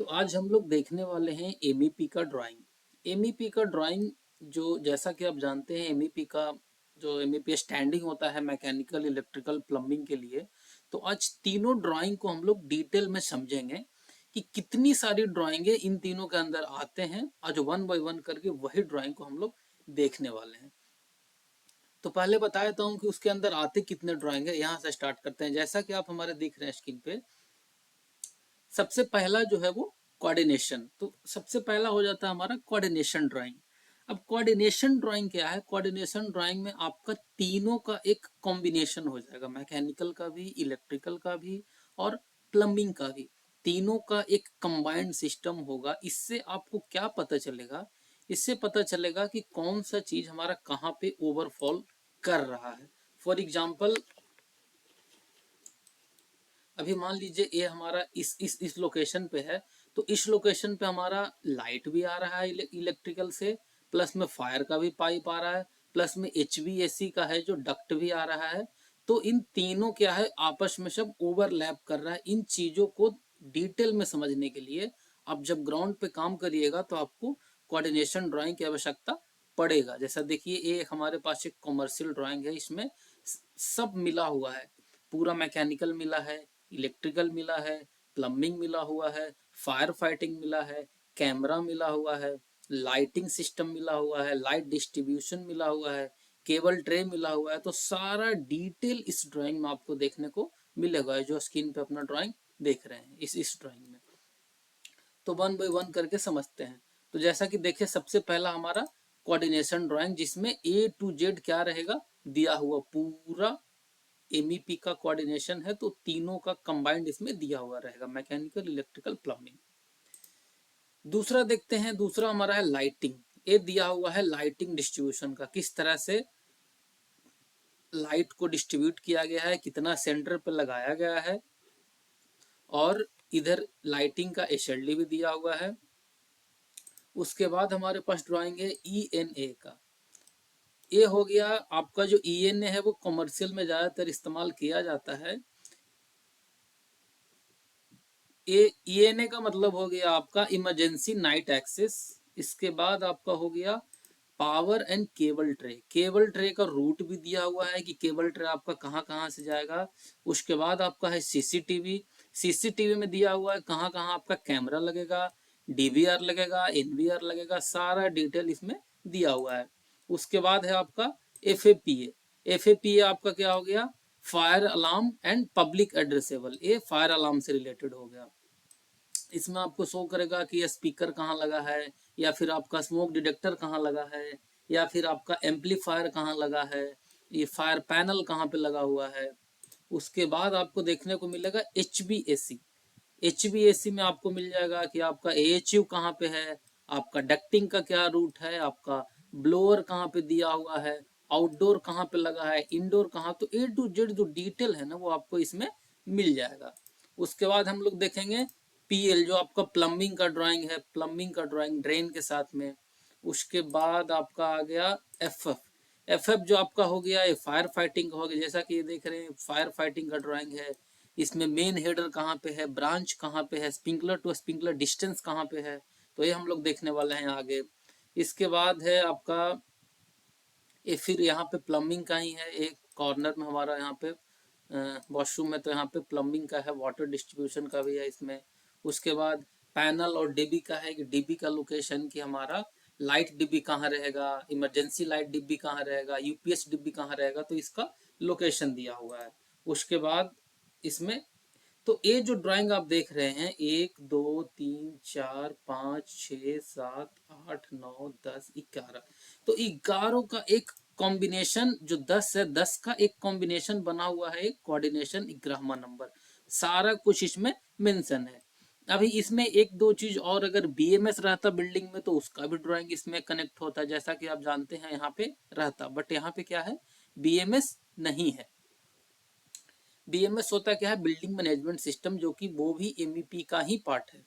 आज हम लोग देखने वाले हैं एमईपी का ड्राइंग। एमईपी का ड्राइंग जो जैसा कि आप जानते हैं एमईपी का जो एमईपी स्टैंडिंग होता है मैकेनिकल इलेक्ट्रिकल प्लम्बिंग के लिए। तो आज तीनों ड्राइंग को हम लोग डिटेल में समझेंगे कि कितनी सारी ड्राइंगे इन तीनों के अंदर आते हैं। आज वन बाय वन करके वही ड्राइंग को हम लोग देखने वाले हैं। तो पहले बता देता हूँ कि उसके अंदर आते कितने ड्राइंग है। यहाँ से स्टार्ट करते हैं। जैसा कि आप हमारे देख रहे हैं स्क्रीन पे, सबसे पहला जो है वो कोऑर्डिनेशन। तो सबसे पहला हो जाता है हमारा कोऑर्डिनेशन ड्राइंग। अब कोऑर्डिनेशन ड्राइंग क्या है? कोऑर्डिनेशन ड्राइंग में आपका तीनों का एक कॉम्बिनेशन हो जाएगा, मैकेनिकल का भी, इलेक्ट्रिकल का भी और प्लम्बिंग का भी। तीनों का एक कंबाइंड सिस्टम होगा। इससे आपको क्या पता चलेगा? इससे पता चलेगा कि कौन सा चीज हमारा कहाँ पे ओवरफॉल कर रहा है। फॉर एग्जाम्पल, अभी मान लीजिए ये हमारा इस लोकेशन पे है। तो इस लोकेशन पे हमारा लाइट भी आ रहा है इलेक्ट्रिकल से, प्लस में फायर का भी पाइप आ रहा है, प्लस में एचवीएसी का है जो डक्ट भी आ रहा है। तो इन तीनों क्या है, आपस में सब ओवरलैप कर रहा है। इन चीजों को डिटेल में समझने के लिए आप जब ग्राउंड पे काम करिएगा तो आपको कोऑर्डिनेशन ड्राइंग की आवश्यकता पड़ेगा। जैसा देखिए, ये हमारे पास एक कॉमर्शियल ड्राइंग है। इसमें सब मिला हुआ है, पूरा मैकेनिकल मिला है, इलेक्ट्रिकल मिला है, प्लम्बिंग मिला हुआ है, फायर फाइटिंग मिला है, कैमरा मिला हुआ है, लाइटिंग सिस्टम मिला हुआ है, लाइट डिस्ट्रीब्यूशन मिला हुआ है, केबल ट्रे मिला हुआ है। तो सारा डिटेल इस ड्राइंग में आपको देखने को मिलेगा, जो स्क्रीन पे अपना ड्राइंग देख रहे हैं इस ड्राइंग में। तो वन बाय वन करके समझते हैं। तो जैसा कि देखिए, सबसे पहला हमारा कोऑर्डिनेशन ड्राइंग, जिसमें ए टू जेड क्या रहेगा दिया हुआ, पूरा एमईपी का कोऑर्डिनेशन है। तो तीनों का कंबाइंड इसमें दिया हुआ रहेगा, मैकेनिकल इलेक्ट्रिकल प्लम्बिंग। दूसरा देखते हैं, दूसरा हमारा है लाइटिंग। ये दिया हुआ है लाइटिंग डिस्ट्रीब्यूशन का, किस तरह से लाइट को डिस्ट्रीब्यूट किया गया है, कितना सेंटर पे लगाया गया है। और इधर लाइटिंग का एसएलडी भी दिया हुआ है। उसके बाद हमारे पास ड्राइंग है ईएनए का। ये हो गया आपका जो ईएनए है वो कॉमर्शियल में ज्यादातर इस्तेमाल किया जाता है। ईएनए का मतलब हो गया आपका इमरजेंसी नाइट एक्सेस। इसके बाद आपका हो गया power and cable tray. Cable tray का रूट भी दिया हुआ है कि केबल ट्रे आपका कहाँ कहाँ से जाएगा। उसके बाद आपका है सीसीटीवी। सीसीटीवी में दिया हुआ है कहाँ कहाँ आपका कैमरा लगेगा, डीवीआर लगेगा, एनवीआर लगेगा, सारा डिटेल इसमें दिया हुआ है। उसके बाद है आपका एफएपीए। एफएपीए आपका क्या हो गया? Fire alarm and public addressable. ये फायर अलार्म से रिलेटेड हो गया। इसमें आपको शो करेगा कि ये स्पीकर कहाँ लगा है, या फिर आपका स्मोक डिटेक्टर कहाँ लगा है, या फिर आपका एम्पलीफायर कहाँ लगा है, ये फायर पैनल कहाँ पे लगा हुआ है। उसके बाद आपको देखने को मिलेगा एचबीएसी। एचबीएसी में आपको मिल जाएगा कि आपका एएचयू कहाँ पे है, आपका डक्टिंग का क्या रूट है, आपका ब्लोअर कहाँ पे दिया हुआ है, आउटडोर कहाँ पे लगा है, इंडोर कहाँ। तो ए टू जेड जो डिटेल है ना वो आपको इसमें मिल जाएगा। उसके बाद हम लोग देखेंगे पीएल, जो आपका प्लम्बिंग का ड्राइंग है, प्लम्बिंग का ड्राइंग ड्रेन के साथ में। उसके बाद आपका आ गया एफएफ। एफएफ जो आपका हो गया ये फायर फाइटिंग का हो गया। जैसा कि ये देख रहे हैं फायर फाइटिंग का ड्राइंग है। इसमें मेन हेडर कहाँ पे है, ब्रांच कहाँ पे है, स्प्रिंकलर टू स्प्रिंकलर डिस्टेंस कहाँ पे है। तो ये हम लोग देखने वाले हैं आगे। इसके बाद है आपका ये, फिर यहाँ पे प्लम्बिंग का ही है। एक कॉर्नर में हमारा यहाँ पे वॉशरूम में, तो यहाँ पे प्लम्बिंग का है, वाटर डिस्ट्रीब्यूशन का भी है इसमें। उसके बाद पैनल और डीबी का है कि डीबी का लोकेशन, कि हमारा लाइट डिब्बी कहाँ रहेगा, इमरजेंसी लाइट डिब्बी कहाँ रहेगा, यूपीएस डिब्बी कहाँ रहेगा। तो इसका लोकेशन दिया हुआ है। उसके बाद इसमें, तो ये जो ड्राइंग आप देख रहे हैं 1 2 3 4 5 6 7 8 9 10 11, तो 11 का एक कॉम्बिनेशन, जो 10 है 10 का एक कॉम्बिनेशन बना हुआ है, एक कोऑर्डिनेशन 11वां नंबर। सारा कुछ इसमें मेंशन है। अभी इसमें एक दो चीज और, अगर बीएमएस रहता बिल्डिंग में तो उसका भी ड्राइंग इसमें कनेक्ट होता, जैसा कि आप जानते हैं यहाँ पे रहता, बट यहाँ पे क्या है, बीएमएस नहीं है। बीएमएस होता क्या है, बिल्डिंग मैनेजमेंट सिस्टम, जो कि वो भी एमईपी का ही पार्ट है।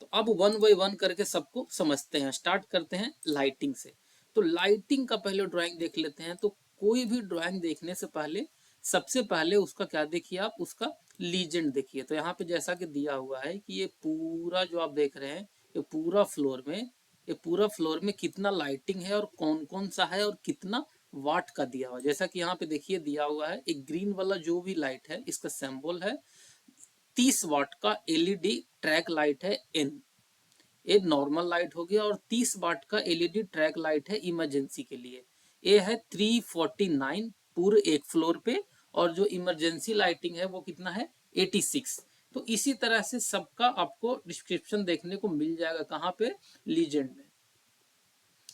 तो अब वन बाय वन करके सबको समझते हैं। स्टार्ट करते हैं लाइटिंग से। तो लाइटिंग का पहले ड्राइंग देख लेते हैं। तो कोई भी ड्राइंग देखने से पहले सबसे पहले उसका क्या देखिए, आप उसका लीजेंड देखिए। तो यहाँ पे जैसा कि दिया हुआ है कि ये पूरा जो आप देख रहे हैं, ये पूरा फ्लोर में कितना लाइटिंग है और कौन कौन सा है और कितना वाट का दिया हुआ है। जैसा कि यहाँ पे देखिए दिया हुआ है, एक ग्रीन वाला जो भी लाइट है इसका सिंबल है 30 वाट का एलईडी ट्रैक लाइट है एन, एक नॉर्मल लाइट हो गया, और 30 वाट का एलईडी ट्रैक लाइट है इमरजेंसी के लिए। ये है 349 पूरे एक फ्लोर पे, और जो इमरजेंसी लाइटिंग है वो कितना है 86। तो इसी तरह से सबका आपको डिस्क्रिप्शन देखने को मिल जाएगा कहाँ पे, लीजेंड में।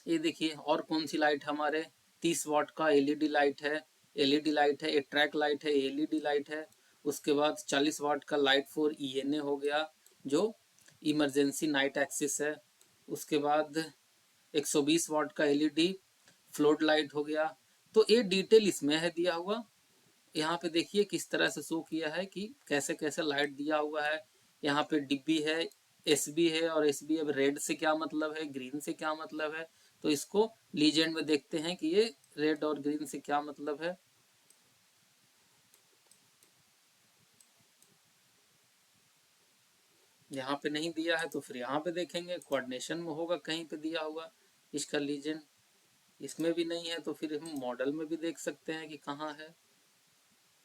ये देखिए और कौन सी लाइट हमारे 30 वाट का एलईडी लाइट है, एलईडी लाइट है, एक ट्रैक लाइट है, एलईडी लाइट है। उसके बाद 40 वाट का लाइट फॉर ईएनए हो गया जो इमरजेंसी नाइट एक्सिस है। उसके बाद 120 वाट का एलईडी फ्लोट लाइट हो गया। तो ये डिटेल इसमें है दिया हुआ। यहाँ पे देखिए किस तरह से शो किया है कि कैसे कैसे लाइट दिया हुआ है। यहाँ पे डिब्बी है, एसबी है, और एसबी अब रेड से क्या मतलब है, ग्रीन से क्या मतलब है। तो इसको लीजेंड में देखते हैं कि ये रेड और ग्रीन से क्या मतलब है। यहाँ पे नहीं दिया है तो फिर यहाँ पे देखेंगे, कोऑर्डिनेशन में होगा कहीं पे दिया हुआ इसका लीजेंड। इसमें भी नहीं है तो फिर हम मॉडल में भी देख सकते हैं कि कहाँ है,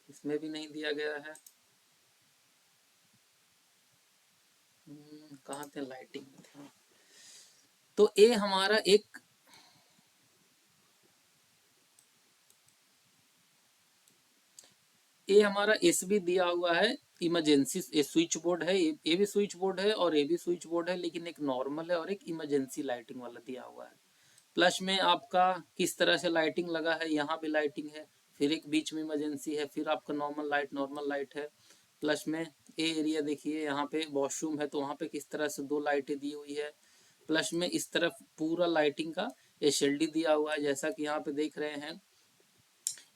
इसमें भी नहीं दिया गया है। कहाँ थे, लाइटिंग में थे। तो ये हमारा एक ये हमारा एस भी दिया हुआ है इमरजेंसी, ये स्विच बोर्ड है, ये भी स्विच बोर्ड है और ये भी स्विच बोर्ड है, लेकिन एक नॉर्मल है और एक इमरजेंसी लाइटिंग वाला दिया हुआ है। प्लस में आपका किस तरह से लाइटिंग लगा है, यहाँ भी लाइटिंग है, फिर एक बीच में इमरजेंसी है, फिर आपका नॉर्मल लाइट है। प्लस में ये एरिया देखिए, यहाँ पे वॉशरूम है तो वहाँ पे किस तरह से दो लाइटें दी हुई है। प्लस में इस तरफ पूरा लाइटिंग का एसएलडी दिया हुआ है, जैसा कि यहाँ पे देख रहे हैं।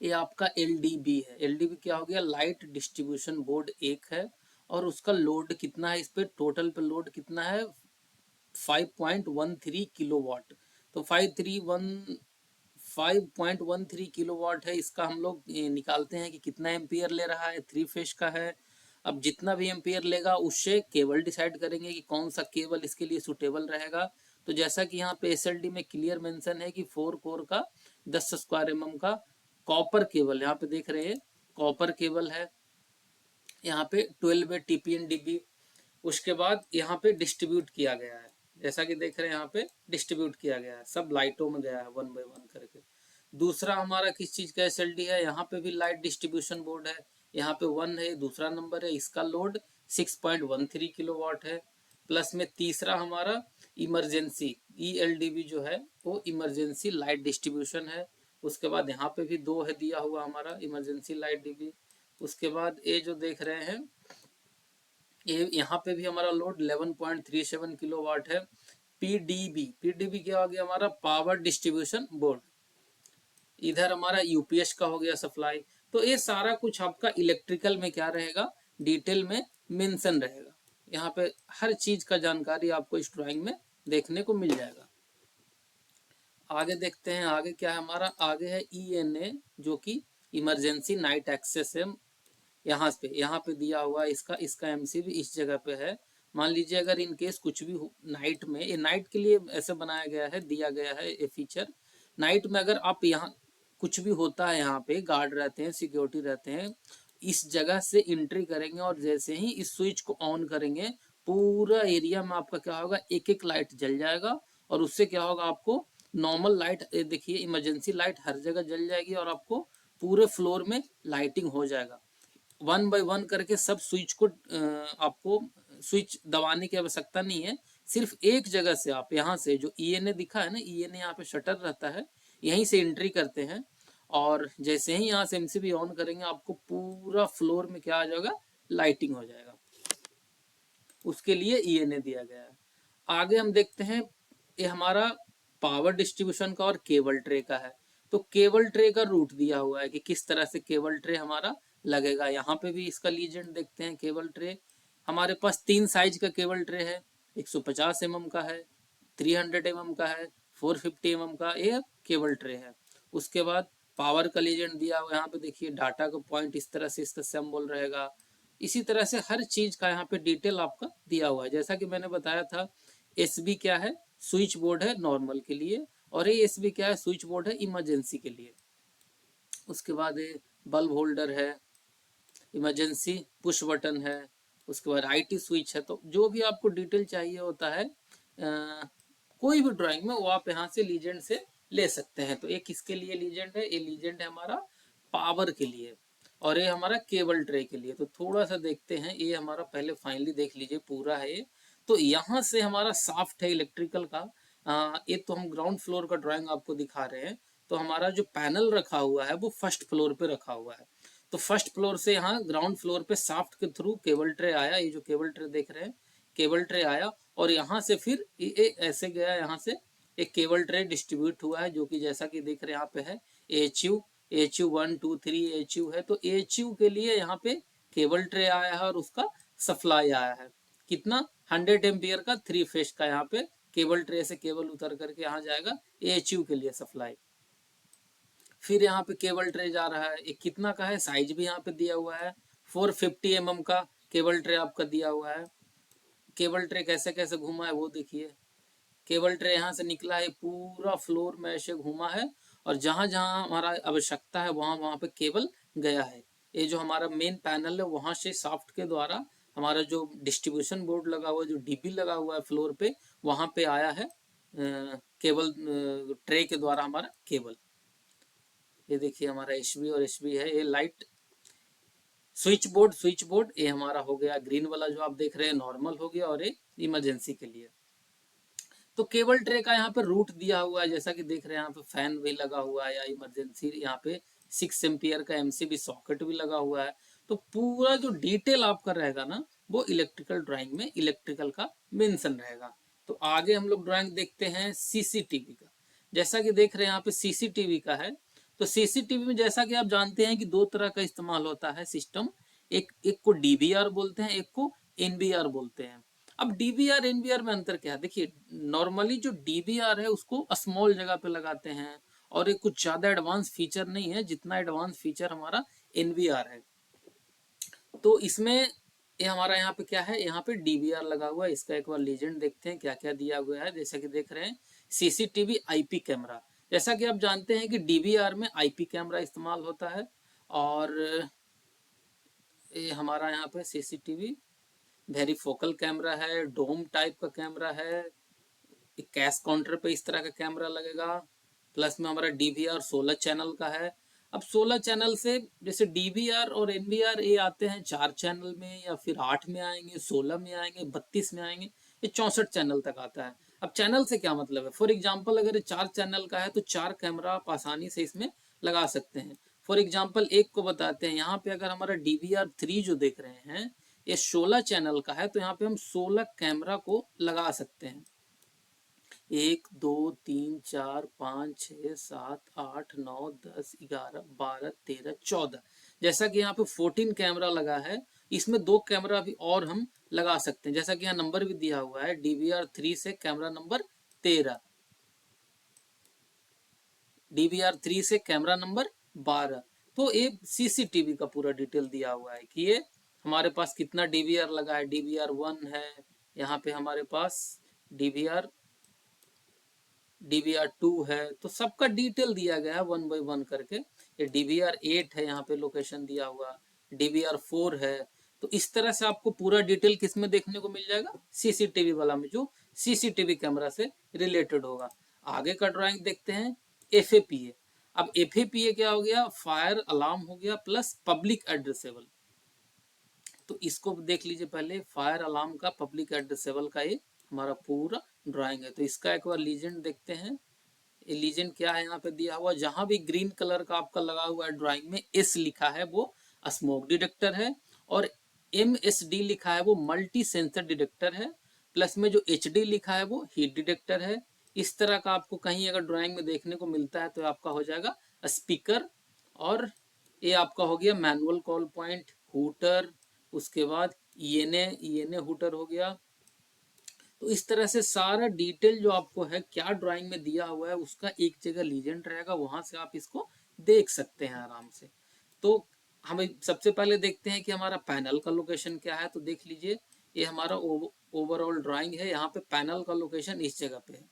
ये आपका एलडीबी है, एलडीबी क्या हो गया, लाइट डिस्ट्रीब्यूशन बोर्ड एक है, और उसका लोड कितना है, इस पे टोटल पे लोड कितना है 5.13 किलोवाट। तो 5.13 किलोवाट है, इसका हम लोग निकालते हैं कि कितना एम्पियर ले रहा है, थ्री फेज का है। अब जितना भी एम्पियर लेगा उससे केबल डिसाइड करेंगे कि कौन सा केबल इसके लिए सुटेबल रहेगा। तो जैसा कि यहाँ पे एसएलडी में क्लियर मेंशन है कि 4 कोर का 10 स्क्वायर एमएम का कॉपर केबल, यहाँ पे देख रहे हैं कॉपर केबल है। यहाँ पे 12 है टीपीएन डीबी। उसके बाद यहाँ पे डिस्ट्रीब्यूट किया गया है, जैसा कि देख रहे हैं यहाँ पे डिस्ट्रीब्यूट किया गया है, सब लाइटों में गया है 1 बाय 1 करके। दूसरा हमारा किस चीज का एसएलडी है, यहाँ पे भी लाइट डिस्ट्रीब्यूशन बोर्ड है, यहाँ पे 1 है, दूसरा नंबर है, इसका लोड 6.13 किलोवाट है। प्लस में तीसरा हमारा इमरजेंसी ईएलडीबी जो है वो इमरजेंसी लाइट डिस्ट्रीब्यूशन है। उसके बाद यहाँ पे भी 2 है दिया हुआ हमारा इमरजेंसी लाइट डीबी। उसके बाद ये जो देख रहे हैं, ये यहाँ पे भी हमारा लोड 11.37 किलोवाट है। पीडीबी क्या हो गया, हमारा पावर डिस्ट्रीब्यूशन बोर्ड। इधर हमारा यूपीएस का हो गया सप्लाई। तो ये सारा कुछ आपका इलेक्ट्रिकल में क्या रहेगा, डिटेल में मेंशन रहेगा। यहाँ पे हर चीज का जानकारी आपको इस ड्राइंग में देखने को मिल जाएगा। आगे देखते हैं, आगे क्या है हमारा, आगे है ईएनए जो कि इमरजेंसी नाइट एक्सेस है। यहाँ पे दिया हुआ इसका इसका एमसीबी इस जगह पे है। मान लीजिए अगर इन केस कुछ भी नाइट में, ये नाइट के लिए ऐसे बनाया गया है, दिया गया है ये फीचर। नाइट में अगर आप यहाँ कुछ भी होता है, यहाँ पे गार्ड रहते हैं, सिक्योरिटी रहते हैं, इस जगह से एंट्री करेंगे और जैसे ही इस स्विच को ऑन करेंगे पूरा एरिया में आपका क्या होगा, एक एक लाइट जल जाएगा। और उससे क्या होगा, आपको नॉर्मल लाइट देखिए इमरजेंसी लाइट हर जगह जल जाएगी और आपको पूरे फ्लोर में लाइटिंग हो जाएगा। 1 बाय 1 करके सब स्विच को आपको स्विच दबाने की आवश्यकता नहीं है। सिर्फ एक जगह से आप यहाँ से जो ईएनए दिखा है ना, ईएनए यहाँ पे शटर रहता है, यहीं से एंट्री करते हैं। और जैसे ही यहाँ से एमसीबी ऑन करेंगे आपको पूरा फ्लोर में क्या आ जाएगा, लाइटिंग हो जाएगा। उसके लिए ईएनए दिया गया है। आगे हम देखते हैं, ये हमारा पावर डिस्ट्रीब्यूशन का और केबल ट्रे का है। तो केबल ट्रे का रूट दिया हुआ है कि किस तरह से केबल ट्रे हमारा लगेगा। यहाँ पे भी इसका लीजेंड देखते हैं। केबल ट्रे हमारे पास 3 साइज का केबल ट्रे है, 150 mm का है, 300 mm का है, 450 mm का ये केबल ट्रे है। उसके बाद पावर का लीजेंड दिया हुआ है, यहाँ पे देखिए डाटा का पॉइंट इस तरह से इसका सिंबल रहेगा। इसी तरह से हर चीज का यहाँ पे डिटेल आपका दिया हुआ है। जैसा कि मैंने बताया था, एसबी क्या है, स्विच बोर्ड है नॉर्मल के लिए, और ये एसबी क्या है, स्विच बोर्ड है इमरजेंसी के लिए। उसके बाद ये बल्ब होल्डर है, इमरजेंसी पुश बटन है, उसके बाद आईटी स्विच है। तो जो भी आपको डिटेल चाहिए होता है कोई भी ड्राइंग में, वो आप यहाँ से लीजेंड से ले सकते हैं। तो एक किसके लिए लीजेंड है, ये लीजेंड है हमारा पावर के लिए, और ये हमारा केबल ट्रे के लिए। तो थोड़ा सा देखते हैं, ये हमारा पहले फाइनली देख लीजिए पूरा है ये। तो यहाँ से हमारा साफ्ट है इलेक्ट्रिकल का। ये तो हम ग्राउंड फ्लोर का ड्राइंग आपको दिखा रहे हैं। तो हमारा जो पैनल रखा हुआ है वो फर्स्ट फ्लोर पे रखा हुआ है। तो फर्स्ट फ्लोर से यहाँ ग्राउंड फ्लोर पे साफ्ट के थ्रू केबल ट्रे आया, ये जो केबल ट्रे देख रहे हैं, केबल ट्रे आया, और यहाँ से फिर ये ऐसे गया, यहाँ से एक केबल ट्रे डिस्ट्रीब्यूट हुआ है, जो कि जैसा कि देख रहे हैं यहाँ पे है एच यू 1 2 3 एच यू है। तो एच यू के लिए यहाँ पे केबल ट्रे आया है और उसका सप्लाई आया है कितना, 100 एम्पियर का 3 फेज का। यहाँ पे केबल ट्रे से केबल उतर करके यहाँ जाएगा एच यू के लिए सप्लाई। फिर यहाँ पे केबल ट्रे जा रहा है, एक कितना का है, साइज भी यहाँ पे दिया हुआ है, 450 mm का केबल ट्रे आपका दिया हुआ है। केबल ट्रे कैसे कैसे घूमा है वो देखिए, केबल ट्रे यहाँ से निकला है, पूरा फ्लोर में ऐसे घूमा है, और जहां जहां हमारा आवश्यकता है वहां वहां पे केबल गया है। ये जो हमारा मेन पैनल है वहां से साफ्ट के द्वारा हमारा जो डिस्ट्रीब्यूशन बोर्ड लगा हुआ है, जो डीबी लगा हुआ है फ्लोर पे, वहां पे आया है केबल ट्रे के द्वारा हमारा केबल। ये देखिए हमारा एचबी और एचबी है, ये लाइट स्विच बोर्ड ये हमारा हो गया ग्रीन वाला जो आप देख रहे हैं नॉर्मल हो गया, और ये इमरजेंसी के लिए। तो केबल ट्रे का यहाँ पे रूट दिया हुआ है, जैसा कि देख रहे हैं यहाँ पे फैन भी लगा हुआ है, या इमरजेंसी यहाँ पे 6 एम्पियर का एमसीबी सॉकेट भी लगा हुआ है। तो पूरा जो डिटेल आपका रहेगा ना, वो इलेक्ट्रिकल ड्राइंग में इलेक्ट्रिकल का मेंशन रहेगा। तो आगे हम लोग ड्राइंग देखते हैं सीसीटीवी का। जैसा कि देख रहे हैं यहाँ पे सीसीटीवी का है। तो सीसीटीवी में जैसा कि आप जानते हैं कि दो तरह का इस्तेमाल होता है सिस्टम, एक को डीवीआर बोलते हैं, एक को एनवीआर बोलते हैं। अब डीवीआर एनवीआर में अंतर क्या है, देखिए नॉर्मली जो डीवीआर है उसको स्मॉल जगह पे लगाते हैं, और ये कुछ ज्यादा एडवांस फीचर नहीं है जितना एडवांस फीचर हमारा एनवीआर है। तो इसमें ये हमारा यहाँ पे क्या है, यहाँ पे डीवीआर लगा हुआ है। इसका एक बार लीजेंड देखते हैं क्या क्या दिया हुआ है। जैसा कि देख रहे हैं सीसीटीवी आईपी कैमरा, जैसा कि आप जानते हैं कि डीवीआर में आईपी कैमरा इस्तेमाल होता है, और ये हमारा यहाँ पे सीसीटीवी वेरी फोकल कैमरा है, डोम टाइप का कैमरा है, एक कैश काउंटर पे इस तरह का कैमरा लगेगा। प्लस में हमारा डीवीआर 16 चैनल का है। अब 16 चैनल से जैसे डीवीआर और एनवीआर ये आते हैं 4 चैनल में, या फिर 8 में आएंगे, 16 में आएंगे, 32 में आएंगे, ये 64 चैनल तक आता है। अब चैनल से क्या मतलब है, फॉर एग्जाम्पल अगर ये 4 चैनल का है तो 4 कैमरा आप आसानी से इसमें लगा सकते हैं। फॉर एग्जाम्पल एक को बताते हैं, यहाँ पे अगर हमारा DVR3 जो देख रहे हैं ये 16 चैनल का है, तो यहाँ पे हम 16 कैमरा को लगा सकते हैं। 1 2 3 4 5 6 7 8 9 10 11 12 13 14, जैसा कि यहाँ पे 14 कैमरा लगा है, इसमें 2 कैमरा भी और हम लगा सकते हैं। जैसा कि यहाँ नंबर भी दिया हुआ है, DVR3 से कैमरा नंबर 13, DVR3 से कैमरा नंबर 12। तो ये सीसीटीवी का पूरा डिटेल दिया हुआ है कि ये हमारे पास कितना डीवीआर लगा है, DVR1 है, यहाँ पे हमारे पास डीवीआर DVR2 है, तो सबका डिटेल दिया गया है 1 बाय 1 करके। ये DVR8 है, यहाँ पे लोकेशन दिया हुआ, DVR4 है। तो इस तरह से आपको पूरा डिटेल किस में देखने को मिल जाएगा, सीसीटीवी वाला में, जो सीसीटीवी कैमरा से रिलेटेड होगा। आगे का ड्राइंग देखते हैं, FAPA। अब FAPA क्या हो गया, फायर अलार्म हो गया प्लस पब्लिक एड्रेसेबल। तो इसको देख लीजिए पहले, फायर अलार्म का पब्लिक एड्रेसेबल का ये हमारा पूरा ड्राइंग है। तो इसका एक बार लीजेंड देखते हैं। ये लीजेंड क्या है यहाँ पे दिया हुआ, जहां भी ग्रीन कलर का आपका लगा हुआ है ड्राइंग में, एस लिखा है वो स्मोक डिटेक्टर है, और MSD लिखा है वो मल्टी सेंसर डिटेक्टर है, प्लस में जो HD लिखा है वो हीट डिटेक्टर है। इस तरह का आपको कहीं अगर ड्राइंग में देखने को मिलता है तो आपका हो जाएगा स्पीकर, और ये आपका हो गया मैनुअल कॉल पॉइंट, हूटर, उसके बाद ईएनए हूटर हो गया। तो इस तरह से सारा डिटेल जो आपको है क्या ड्राइंग में दिया हुआ है उसका एक जगह लीजेंड रहेगा, वहां से आप इसको देख सकते हैं आराम से। तो हम सबसे पहले देखते हैं कि हमारा पैनल का लोकेशन क्या है। तो देख लीजिए, ये हमारा ओवरऑल ड्राइंग है। यहाँ पे पैनल का लोकेशन इस जगह पे है,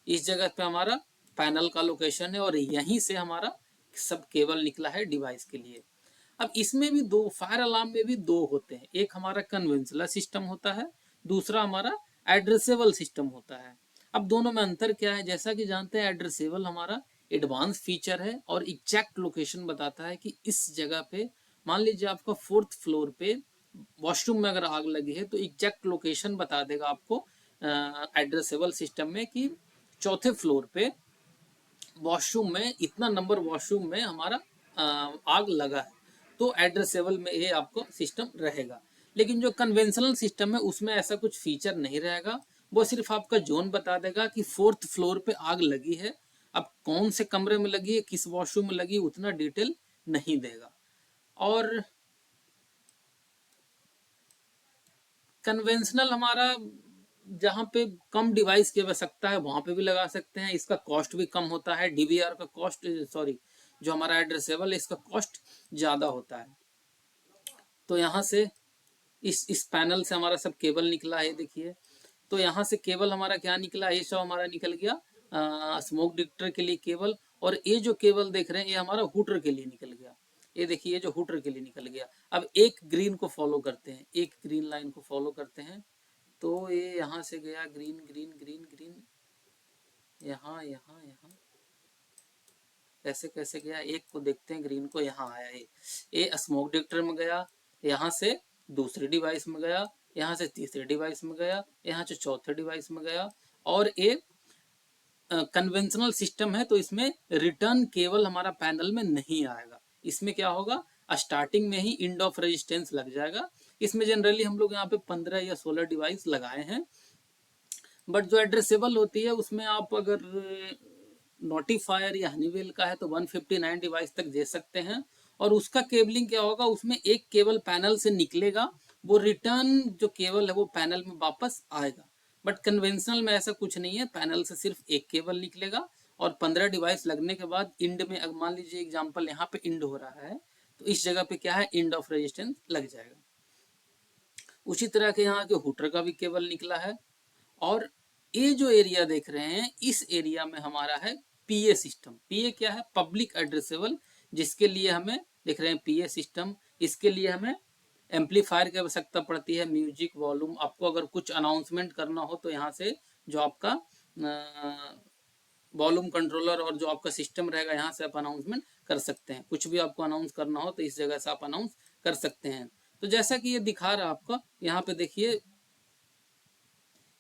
इस जगह पे हमारा पैनल का लोकेशन है, और यहीं से हमारा सब केबल निकला है डिवाइस के लिए। अब इसमें भी दो, फायर अलार्म में भी दो होते हैं, एक हमारा कन्वेंशनल सिस्टम होता है, दूसरा हमारा एड्रेसेबल सिस्टम होता है। अब दोनों में अंतर क्या है? जैसा कि जानते हैं, एड्रेसेबल हमारा एडवांस फीचर है और एग्जैक्ट लोकेशन बताता है कि इस जगह पे, मान लीजिए आपका 4th फ्लोर पे वॉशरूम में अगर आग लगी है तो एग्जैक्ट लोकेशन बता देगा आपको एड्रेसेबल सिस्टम में कि 4थे फ्लोर पे वॉशरूम में इतना नंबर वॉशरूम में हमारा आग लगा है। तो एड्रेसेबल में ये आपको सिस्टम रहेगा। लेकिन जो कन्वेंशनल सिस्टम है उसमें ऐसा कुछ फीचर नहीं रहेगा, वो सिर्फ आपका जोन बता देगा कि 4th फ्लोर पे आग लगी है। अब कौन से कमरे में लगी है, किस वॉशरूम में लगी, उतना डिटेल नहीं देगा। और कन्वेंशनल हमारा जहाँ पे कम डिवाइस की आवश्यकता है वहां पे भी लगा सकते हैं, इसका कॉस्ट भी कम होता है। डीवीआर का कॉस्ट, सॉरी, जो हमारा एड्रेसेबल है इसका कॉस्ट ज़्यादा होता है। तो यहाँ से इस पैनल से हमारा सब केबल निकला है, देखिए। तो यहाँ से केबल हमारा क्या निकला, ये सब हमारा निकल गया स्मोक डिटेक्टर के लिए केबल। और ये जो केबल देख रहे हैं ये हमारा हुटर के लिए निकल गया। ये देखिए, ये जो हुटर के लिए निकल गया। अब एक ग्रीन को फॉलो करते हैं, एक ग्रीन लाइन को फॉलो करते हैं। तो ये यहाँ से गया ग्रीन ग्रीन ग्रीन ग्रीन, यहाँ यहाँ यहाँ, कैसे कैसे गया, एक को देखते हैं ग्रीन को, यहाँ आया ये स्मोक डिटेक्टर में गया, यहाँ से दूसरी डिवाइस में गया, यहाँ से तीसरे डिवाइस में गया, यहाँ से चौथे डिवाइस में गया। और एक कन्वेंशनल सिस्टम है तो इसमें रिटर्न केवल हमारा पैनल में नहीं आएगा। इसमें क्या होगा, स्टार्टिंग में ही एंड ऑफ रेजिस्टेंस लग जाएगा। इसमें जनरली हम लोग यहाँ पे 15 या 16 डिवाइस लगाए हैं। बट जो एड्रेसेबल होती है उसमें आप अगर नोटिफायर या हनीवेल का है तो 159 डिवाइस तक दे सकते हैं। और उसका केबलिंग क्या होगा, उसमें एक केबल पैनल से निकलेगा, वो रिटर्न जो केबल है वो पैनल में वापस आएगा। बट कन्वेंशनल में ऐसा कुछ नहीं है, पैनल से सिर्फ एक केबल निकलेगा। और 15 डिवाइस लगने के बाद इंड में, अगर मान लीजिए एग्जाम्पल यहाँ पे इंड हो रहा है तो इस जगह पे क्या है, इंड ऑफ रेजिस्टेंस लग जाएगा। उसी तरह के यहाँ के हुटर का भी केबल निकला है। और ये जो एरिया देख रहे हैं, इस एरिया में हमारा है पीए सिस्टम। पीए क्या है, पब्लिक एड्रेसेबल, जिसके लिए हमें देख रहे हैं पीए सिस्टम। इसके लिए हमें एम्पलीफायर की आवश्यकता पड़ती है, म्यूजिक वॉल्यूम। आपको अगर कुछ अनाउंसमेंट करना हो तो यहाँ से जो आपका वॉल्यूम कंट्रोलर और जो आपका सिस्टम रहेगा, यहाँ से आप अनाउंसमेंट कर सकते हैं। कुछ भी आपको अनाउंस करना हो तो इस जगह से आप अनाउंस कर सकते हैं। तो जैसा कि ये दिखा रहा है आपका, यहाँ पे देखिए,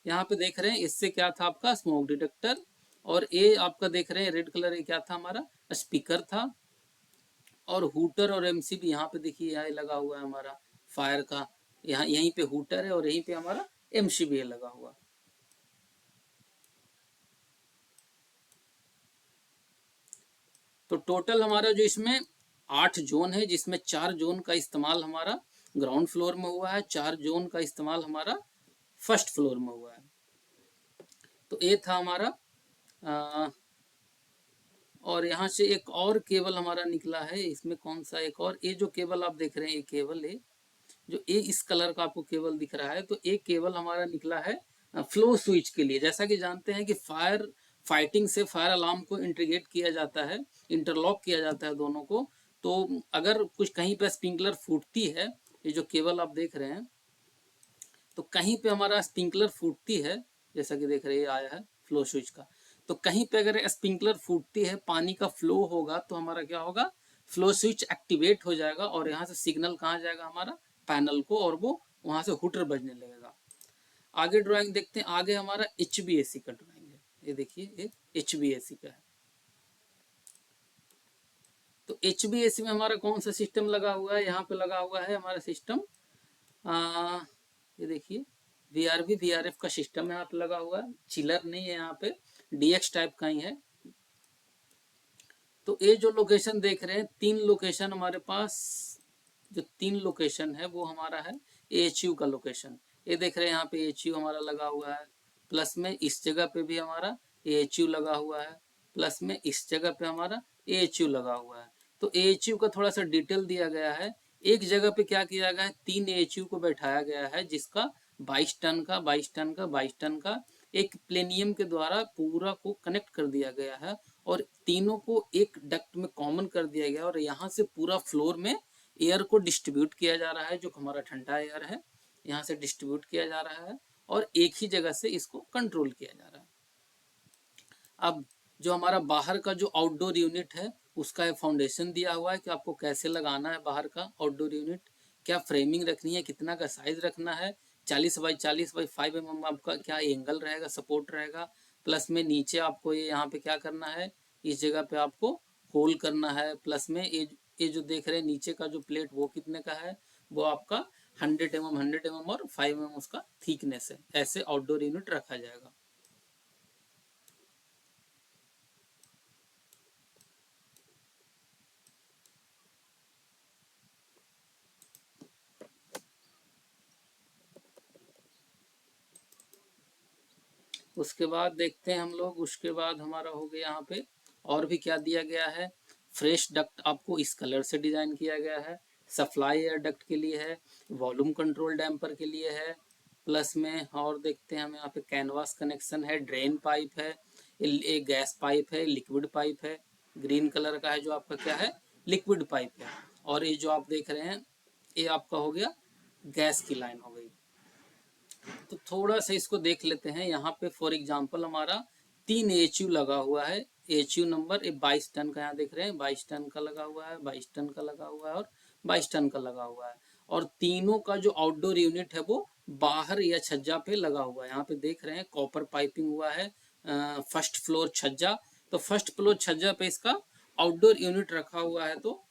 यहाँ पे देख रहे हैं इससे क्या था आपका स्मोक डिटेक्टर। और ये आपका देख रहे हैं रेड कलर, ये क्या था हमारा स्पीकर था। और हुटर और एमसीबी यहाँ पे देखिए, यहाँ लगा हुआ है हमारा फायर का, यहाँ यहीं पे हुटर है और यहीं पे हमारा एमसीबी लगा हुआ। तो टोटल हमारा जो इसमें 8 जोन है, जिसमें 4 जोन का इस्तेमाल हमारा ग्राउंड फ्लोर में हुआ है, 4 जोन का इस्तेमाल हमारा फर्स्ट फ्लोर में हुआ है। तो ये था हमारा और यहाँ से एक और केबल हमारा निकला है। इसमें कौन सा एक और, ये जो केबल आप देख रहे हैं, ये केबल है जो ये इस कलर का आपको केबल दिख रहा है। तो एक केबल हमारा निकला है फ्लो स्विच के लिए। जैसा कि जानते हैं कि फायर फाइटिंग से फायर अलार्म को इंटीग्रेट किया जाता है, इंटरलॉक किया जाता है दोनों को। तो अगर कुछ कहीं पर स्प्रिंकलर फूटती है, ये जो केबल आप देख रहे हैं, तो कहीं पे हमारा स्प्रिंकलर फूटती है, जैसा कि देख रहे हैं आया है फ्लो स्विच का। तो कहीं पे अगर स्प्रिंकलर फूटती है, पानी का फ्लो होगा, तो हमारा क्या होगा, फ्लो स्विच एक्टिवेट हो जाएगा और यहाँ से सिग्नल कहाँ जाएगा हमारा पैनल को, और वो वहां से हुटर बजने लगेगा। आगे ड्राइंग देखते हैं। आगे हमारा HVAC का ड्राइंग है, ये देखिए, ये HVAC का है। तो HVAC में हमारा कौन सा सिस्टम लगा हुआ है, यहाँ पे लगा हुआ है हमारा सिस्टम, ये देखिए VRV VRF का सिस्टम यहाँ पे लगा हुआ है। चिलर नहीं है, यहाँ पे DX टाइप का ही है। तो ये जो लोकेशन देख रहे हैं, 3 लोकेशन हमारे पास, जो 3 लोकेशन है वो हमारा है AHU का लोकेशन। ये देख रहे हैं यहाँ पे AHU हमारा लगा हुआ है। प्लस में इस जगह पे भी हमारा AHU लगा हुआ है, प्लस में इस जगह पे हमारा AHU लगा हुआ है। तो AHU का थोड़ा सा डिटेल दिया गया है। एक जगह पे क्या किया गया है, 3 AHU को बैठाया गया है जिसका 22 टन का 22 टन का 22 टन का एक प्लेनियम के द्वारा पूरा को कनेक्ट कर दिया गया है और तीनों को एक डक्ट में कॉमन कर दिया गया और यहाँ से पूरा फ्लोर में एयर को डिस्ट्रीब्यूट किया जा रहा है, जो हमारा ठंडा एयर है यहाँ से डिस्ट्रीब्यूट किया जा रहा है और एक ही जगह से इसको कंट्रोल किया जा रहा है। अब जो हमारा बाहर का जो आउटडोर यूनिट है उसका फाउंडेशन दिया हुआ है कि आपको कैसे लगाना है बाहर का आउटडोर यूनिट, क्या फ्रेमिंग रखनी है, कितना का साइज रखना है, 40x40x5 mm आपका क्या एंगल रहेगा, सपोर्ट रहेगा, प्लस में नीचे आपको ये यहाँ पे क्या करना है, इस जगह पे आपको होल करना है, प्लस में ये जो देख रहे हैं नीचे का जो प्लेट वो कितने का है, वो आपका 100 mm और 5 mm उसका थिकनेस है। ऐसे आउटडोर यूनिट रखा जाएगा। उसके बाद देखते हैं हम लोग, उसके बाद हमारा हो गया यहाँ पे और भी क्या दिया गया है। फ्रेश डक्ट आपको इस कलर से डिजाइन किया गया है, सप्लाई एयर डक्ट के लिए है, वॉल्यूम कंट्रोल डैम्पर के लिए है, प्लस में और देखते हैं हम यहाँ पे कैनवास कनेक्शन है, ड्रेन पाइप है, एक गैस पाइप है, लिक्विड पाइप है, ग्रीन कलर का है जो आपका क्या है लिक्विड पाइप है, और ये जो आप देख रहे हैं ये आपका हो गया गैस की लाइन हो गई। तो थोड़ा सा इसको देख लेते हैं। यहाँ पे फॉर एग्जांपल हमारा 3 AHU लगा हुआ है, AHU नंबर 22 टन का यहाँ देख रहे हैं, 22 टन का लगा हुआ है, 22 टन का लगा हुआ है और 22 टन का लगा हुआ है, और तीनों का जो आउटडोर यूनिट है वो बाहर या छज्जा पे लगा हुआ है। यहाँ पे देख रहे हैं कॉपर पाइपिंग हुआ है, फर्स्ट फ्लोर छज्जा, तो फर्स्ट फ्लोर छज्जा पे इसका आउटडोर यूनिट रखा हुआ है। तो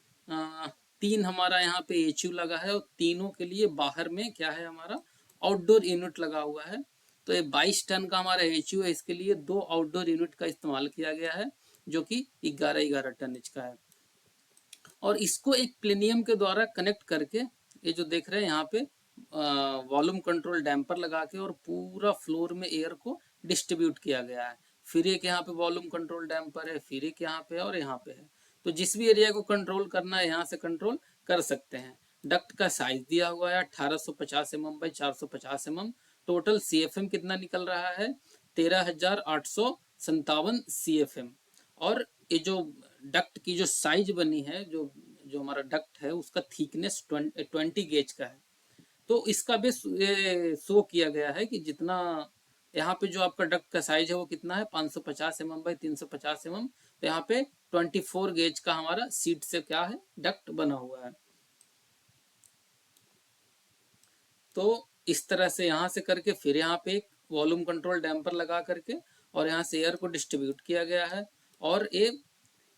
3 हमारा यहाँ पे AHU लगा है और तीनों के लिए बाहर में क्या है हमारा आउटडोर यूनिट लगा हुआ है। तो ये 22 टन का हमारा HU है, इसके लिए 2 आउटडोर यूनिट का इस्तेमाल किया गया है जो कि 11 टन का है, और इसको एक प्लेनियम के द्वारा कनेक्ट करके ये जो देख रहे हैं यहाँ पे वॉल्यूम कंट्रोल डैम्पर लगा के और पूरा फ्लोर में एयर को डिस्ट्रीब्यूट किया गया है। फिर एक यहाँ पे वॉल्यूम कंट्रोल डैम्पर है, फिर एक यहाँ पे और यहाँ पे है, तो जिस भी एरिया को कंट्रोल करना है यहाँ से कंट्रोल कर सकते हैं। डक्ट का साइज दिया हुआ है 1850 mm by 450 mm। Total CFM कितना निकल रहा है 13,857 CFM। और ये जो डक्ट की जो साइज बनी है, जो जो हमारा डक्ट है उसका थिकनेस 20 गेज का है। तो इसका भी शो किया गया है कि जितना यहाँ पे जो आपका डक्ट का साइज है वो कितना है 550 mm बाई 350 mm। तो यहाँ पे 24 गेज का हमारा सीट से क्या है डक्ट बना हुआ है। तो इस तरह से यहाँ से करके फिर यहाँ पे एक वॉल्यूम कंट्रोल डैम्पर लगा करके और यहाँ से एयर को डिस्ट्रीब्यूट किया गया है। और ये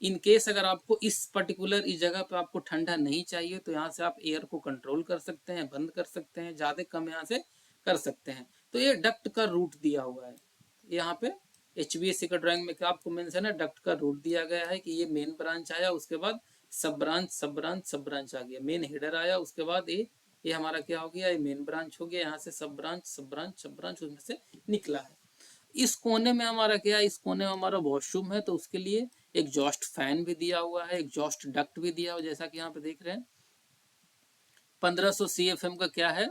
इन केस अगर आपको इस पर्टिकुलर इस जगह पे आपको ठंडा नहीं चाहिए तो यहाँ से आप एयर को कंट्रोल कर सकते हैं, बंद कर सकते हैं, ज़्यादा कम यहाँ से कर सकते हैं। तो ये डक्ट का रूट दिया हुआ है यहाँ पे HVAC का ड्राइंग में क्या आपको मेंशन है, डक्ट का रूट दिया गया है कि ये मेन ब्रांच आया, उसके बाद सब ब्रांच सब ब्रांच सब ब्रांच आ गया, मेन हेडर आया, उसके बाद ये हमारा क्या हो गया, ये मेन ब्रांच हो गया, यहाँ से सब ब्रांच सब ब्रांच सब ब्रांच उसमें से निकला है। इस कोने में हमारा क्या है, इस कोने में हमारा वॉशरूम है, तो उसके लिए एक जॉस्ट फैन भी दिया हुआ है, एक जॉस्ट डक्ट भी दिया हुआ है, जैसा कि यहाँ पे देख रहे हैं। 1500 CFM का क्या है,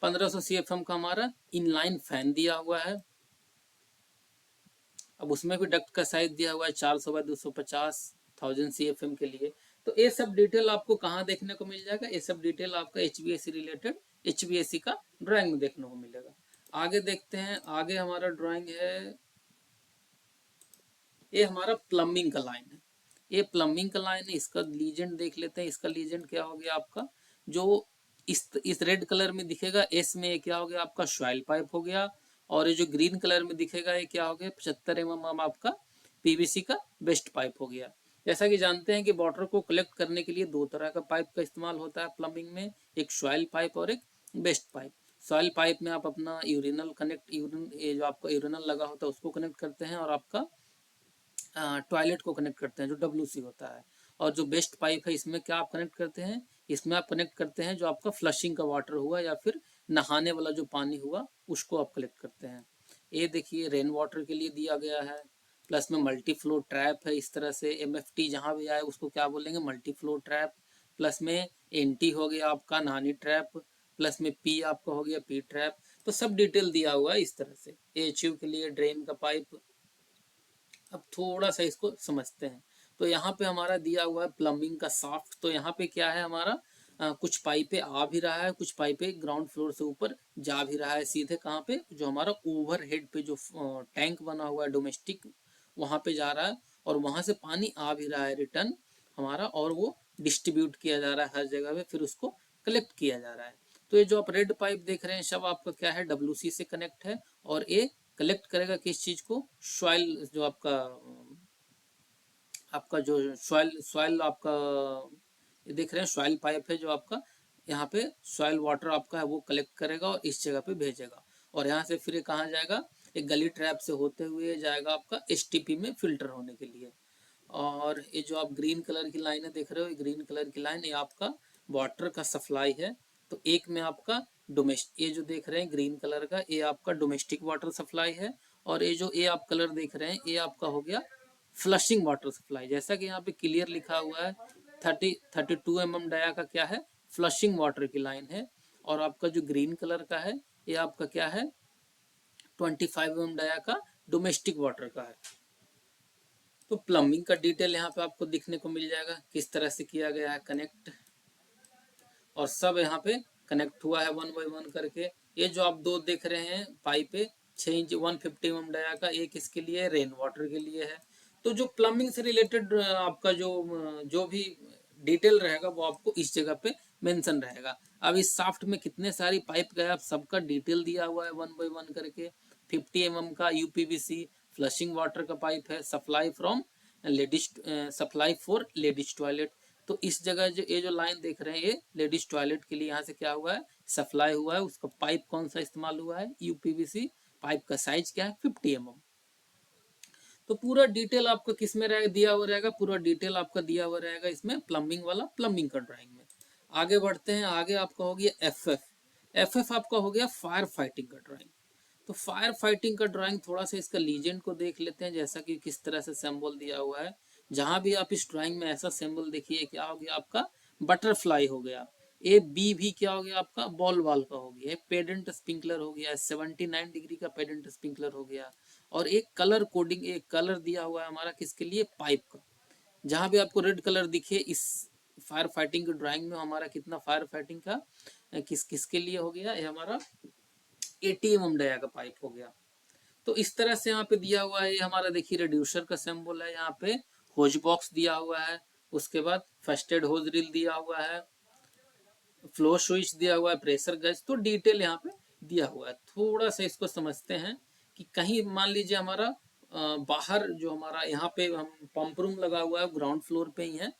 1500 CFM का हमारा इनलाइन फैन दिया हुआ है। अब उसमें भी डक्ट का साइज दिया हुआ है 400 बाई 250 1000 CFM के लिए। तो ये सब डिटेल आपको कहाँ देखने को मिल जाएगा, ये सब डिटेल आपका HVAC रिलेटेड HVAC का ड्राइंग में देखने को मिलेगा। आगे देखते हैं, आगे हमारा ड्राइंग है, ये हमारा प्लम्बिंग का लाइन है, ये प्लम्बिंग का लाइन है। इसका लीजेंड देख लेते हैं, इसका लीजेंड क्या हो गया आपका, जो इस रेड कलर में दिखेगा एस में, ये क्या हो गया आपका शॉइल पाइप हो गया, और ये जो ग्रीन कलर में दिखेगा ये क्या हो गया 75 mm आपका PVC का बेस्ट पाइप हो गया। जैसा कि जानते हैं कि वाटर को कलेक्ट करने के लिए 2 तरह का पाइप का इस्तेमाल होता है प्लम्बिंग में, एक शॉइल पाइप और एक बेस्ट पाइप। सॉइल पाइप में आप अपना यूरिनल कनेक्ट ये जो आपका यूरिनल लगा होता है उसको कनेक्ट करते हैं, और आपका टॉयलेट को कनेक्ट करते हैं जो WC होता है। और जो बेस्ट पाइप है इसमें क्या आप कनेक्ट करते हैं, इसमें आप कनेक्ट करते हैं जो आपका फ्लशिंग का वाटर हुआ या फिर नहाने वाला जो पानी हुआ उसको आप कलेक्ट करते हैं। ये देखिए रेन वाटर के लिए दिया गया है, प्लस में मल्टी फ्लो ट्रैप है। इस तरह से MFT जहाँ भी आए उसको क्या बोलेंगे, मल्टी फ्लो ट्रैप। प्लस में NT हो गया आपका नानी ट्रैप, प्लस में P आपका हो गया P ट्रैप। तो सब डिटेल दिया हुआ है इस तरह से। AHU के लिए ड्रेन का पाइप। अब थोड़ा सा इसको समझते हैं। तो यहाँ पे हमारा दिया हुआ है प्लम्बिंग का शाफ्ट। तो यहाँ पे क्या है हमारा, कुछ पाइपे आ भी रहा है, कुछ पाइपे ग्राउंड फ्लोर से ऊपर जा भी रहा है सीधे। कहाँ पे, जो हमारा ओवरहेड पे जो टैंक बना हुआ है डोमेस्टिक, वहाँ पे जा रहा है। और वहाँ से पानी आ भी रहा है रिटर्न हमारा, और वो डिस्ट्रीब्यूट किया जा रहा है हर जगह पे, फिर उसको कलेक्ट किया जा रहा है। तो ये जो आप रेड पाइप देख रहे हैं सब आपका क्या है, WC से कनेक्ट है। और ये कलेक्ट करेगा किस चीज को, सॉइल, जो आपका आपका जो सॉइल सॉइल आपका, ये देख रहे हैं सॉइल पाइप है जो आपका, यहाँ पे सॉइल वाटर आपका है वो कलेक्ट करेगा और इस जगह पे भेजेगा। और यहाँ से फिर ये कहाँ जाएगा, एक गली ट्रैप से होते हुए जाएगा आपका STP में फिल्टर होने के लिए। और ये जो आप ग्रीन कलर की लाइन देख रहे हो, ये ग्रीन कलर की लाइन, ये आपका वाटर का सप्लाई है। तो एक में आपका डोमेस्टिक, ये जो देख रहे हैं ग्रीन कलर का, ये आपका डोमेस्टिक वाटर सप्लाई है। और ये जो ये आप कलर देख रहे हैं, ये आपका हो गया फ्लशिंग वाटर सप्लाई। जैसा कि यहाँ पे क्लियर लिखा हुआ है, 32 mm डाया का क्या है, फ्लशिंग वाटर की लाइन है। और आपका जो ग्रीन कलर का है, ये आपका क्या है, 25 mm डाया का डोमेस्टिक वाटर का है। तो प्लम्बिंग का डिटेल यहाँ पे आपको दिखने को मिल जाएगा, किस तरह से किया गया है कनेक्ट। और सब यहाँ पे कनेक्ट हुआ है 1 by 1 करके। ये जो आप दो देख रहे हैं पाइप है 6 इंच 150 mm डाया का, एक इसके लिए रेन वाटर के लिए है। तो जो प्लम्बिंग से रिलेटेड आपका जो भी डिटेल रहेगा वो आपको इस जगह पे मेंशन रहेगा। अब इस शाफ्ट में कितने सारी पाइप गए, आप सबका डिटेल दिया हुआ है 1 by 1 करके। 50 mm का UPVC फ्लशिंग वाटर का पाइप है, supply from ladies, supply for ladies toilet. तो इस जगह जो ये जो लाइन देख रहे हैं, ये लेडीज टॉयलेट के लिए यहाँ से क्या हुआ है, सप्लाई हुआ है। उसका पाइप कौन सा इस्तेमाल हुआ है, UPVC। पाइप का साइज क्या है, 50 mm। तो पूरा डिटेल आपका किस में रहेगा, दिया हुआ रहेगा, पूरा डिटेल आपका दिया हुआ रहेगा इसमें प्लम्बिंग वाला, प्लम्बिंग का ड्राइंग में। आगे बढ़ते हैं, आगे आपका हो गया FF आपका हो गया फायर फाइटिंग का ड्राइंग। तो फायर फाइटिंग का ड्राइंग, थोड़ा सा इसका लीजेंड को देख लेते हैं, जैसा कि किस तरह से सिंबल दिया हुआ है। जहां भी आप इस ड्राइंग में ऐसा सिंबल देखिए, क्या हो गया आपका, बटरफ्लाई हो गया। B भी क्या हो गया आपका, बॉल वाल का हो गया। पेडेंट स्प्रिंकलर हो गया, 79 डिग्री का पेडेंट स्प्रिंकलर हो गया। और एक कलर कोडिंग, एक कलर दिया हुआ है हमारा किसके लिए, पाइप का। जहां भी आपको रेड कलर दिखे इस फायर फाइटिंग की ड्राइंग में, हमारा कितना फायर फाइटिंग का किसके लिए हो गया, ये हमारा 80 mm डाया का पाइप हो गया। तो इस तरह से यहाँ पे दिया हुआ है, ये हमारा देखिए रिड्यूसर का सिंबल है। यहाँ पे होज बॉक्स दिया हुआ है, उसके बाद फर्स्ट एड होज रील दिया हुआ है, फ्लो स्विच दिया हुआ है, प्रेशर गज। तो डिटेल यहाँ पे दिया हुआ है। थोड़ा सा इसको समझते हैं कि कहीं मान लीजिए हमारा बाहर जो हमारा यहाँ पे हम पंप रूम लगा हुआ है, ग्राउंड फ्लोर पे ही है।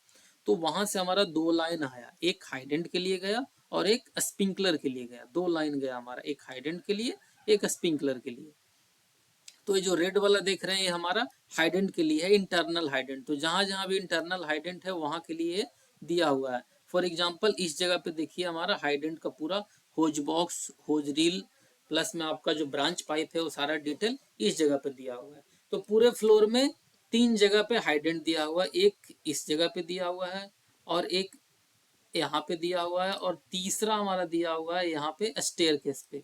तो वहां से हमारा दो लाइन आया, एक हाइडेंट के लिए गया और एक स्प्रिंकलर के लिए गया। दो लाइन गया हमारा, एक हाइडेंट के लिए, एक स्प्रिंकलर के लिए। तो ये जो रेड वाला देख रहे हैं, ये हमारा हाइडेंट के लिए है, इंटरनल हाइडेंट। तो जहां जहां भी इंटरनल हाइडेंट है वहां के लिए दिया हुआ है। फॉर एग्जांपल इस जगह पे देखिए हमारा हाइडेंट का पूरा होज बॉक्स, होज रील, प्लस में आपका जो ब्रांच पाइप है वो सारा डिटेल इस जगह पे दिया हुआ है। तो पूरे फ्लोर में 3 जगह पे हाइडेंट दिया हुआ है, एक इस जगह पे दिया हुआ है और एक यहाँ पे दिया हुआ है, और तीसरा हमारा दिया हुआ है यहाँ पे स्टेयरकेस पे।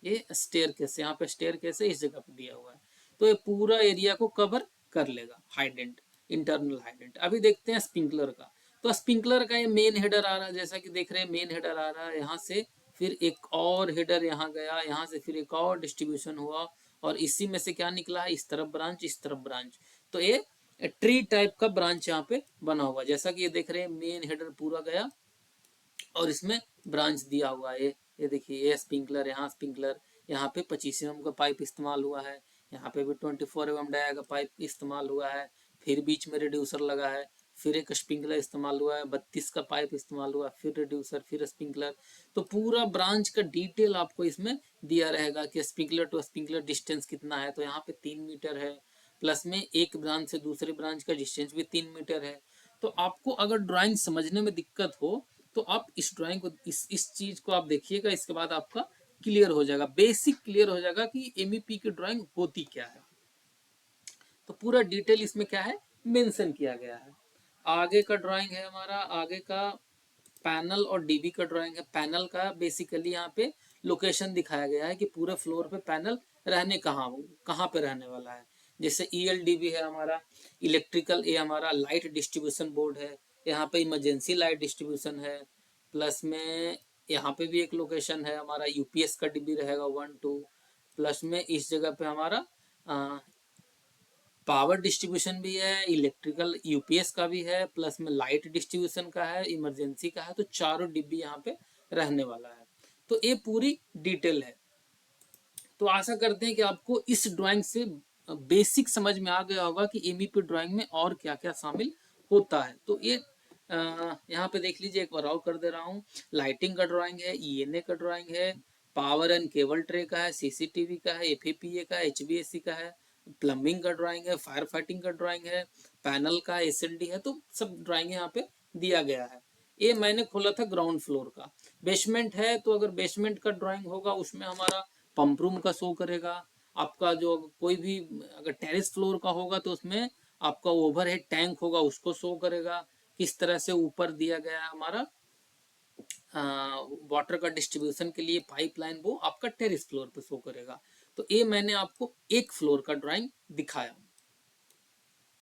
ये स्टेयरकेस, यहाँ पे स्टेयरकेस है, इस जगह पे दिया हुआ है। तो ये पूरा एरिया को कवर कर लेगा हाइडेंट, इंटरनल हाइडेंट। अभी देखते हैं स्प्रिंकलर का। तो स्प्रिंकलर का ये मेन हेडर आ रहा है, जैसा कि देख रहे हैं मेन हेडर आ रहा है। यहाँ से फिर एक और हेडर यहाँ गया, यहाँ से फिर एक और डिस्ट्रीब्यूशन हुआ, और इसी में से क्या निकला है, इस तरफ ब्रांच, इस तरफ ब्रांच। तो ये ट्री टाइप का ब्रांच यहाँ पे बना हुआ, जैसा कि ये देख रहे हैं मेन हेडर पूरा गया और इसमें ब्रांच दिया हुआ है। ये देखिए ये स्प्रिंकलर, यहाँ स्प्रिंकलर, यहाँ पे 25 mm का पाइप इस्तेमाल हुआ है, यहाँ पे भी 24 mm डाया का पाइप इस्तेमाल हुआ है। फिर बीच में रिड्यूसर लगा है, फिर एक स्प्रिंकलर इस्तेमाल हुआ है, 32 का पाइप इस्तेमाल हुआ, फिर रिड्यूसर, फिर स्प्रिंकलर। तो पूरा ब्रांच का डिटेल आपको इसमें दिया रहेगा कि स्प्रिंकलर टू स्प्रिंकलर डिस्टेंस कितना है। तो यहाँ पे 3 मीटर है, प्लस में एक ब्रांच से दूसरे ब्रांच का डिस्टेंस भी 3 मीटर है। तो आपको अगर ड्राइंग समझने में दिक्कत हो तो आप इस ड्राइंग को, इस चीज को आप देखिएगा, इसके बाद आपका क्लियर हो जाएगा, बेसिक क्लियर हो जाएगा कि MEP की ड्राइंग होती क्या है। तो पूरा डिटेल इसमें क्या है, मेंशन किया गया है। आगे का ड्राइंग है हमारा, आगे का पैनल और डीबी का ड्राइंग है। पैनल का बेसिकली यहाँ पे लोकेशन दिखाया गया है कि पूरे फ्लोर पे पैनल रहने कहाँ कहाँ पे रहने वाला है। जैसे ईएलडीबी है हमारा, इलेक्ट्रिकल, ये हमारा लाइट डिस्ट्रीब्यूशन बोर्ड है। यहाँ पे इमरजेंसी लाइट डिस्ट्रीब्यूशन है। प्लस में यहाँ पे भी एक लोकेशन है हमारा, यूपीएस का डीबी रहेगा 1 2। प्लस में इस जगह पे हमारा पावर डिस्ट्रीब्यूशन भी है, इलेक्ट्रिकल यूपीएस का भी है, प्लस में लाइट डिस्ट्रीब्यूशन का है, इमरजेंसी का है। तो चारों डिब्बी यहाँ पे रहने वाला है। तो ये पूरी डिटेल है। तो आशा करते हैं कि आपको इस ड्राइंग से बेसिक समझ में आ गया होगा कि एमईपी ड्राइंग में और क्या क्या शामिल होता है। तो ये यहाँ पे देख लीजिए, एक बार और कर दे रहा हूँ। लाइटिंग का ड्राइंग है, ईएनए का ड्राइंग है, पावर एंड केबल ट्रे का है, सीसीटीवी का है, एफएपीए का है, एचवीएसी का है, प्लम्बिंग का ड्राइंग है, फायर फाइटिंग का ड्राइंग है, पैनल का एसएलडी है। तो सब ड्राइंग यहाँ पे दिया गया है। ये मैंने खोला था ग्राउंड फ्लोर का। बेसमेंट है तो अगर बेसमेंट का ड्राइंग होगा उसमें हमारा पंप रूम का शो करेगा। आपका जो कोई भी अगर टेरेस फ्लोर का होगा तो उसमें आपका ओवरहेड टैंक होगा, उसको शो करेगा। किस तरह से ऊपर दिया गया है हमारा वाटर का डिस्ट्रीब्यूशन के लिए पाइपलाइन, वो आपका टेरेस फ्लोर पे शो करेगा। तो ये मैंने आपको एक फ्लोर का ड्राइंग दिखाया।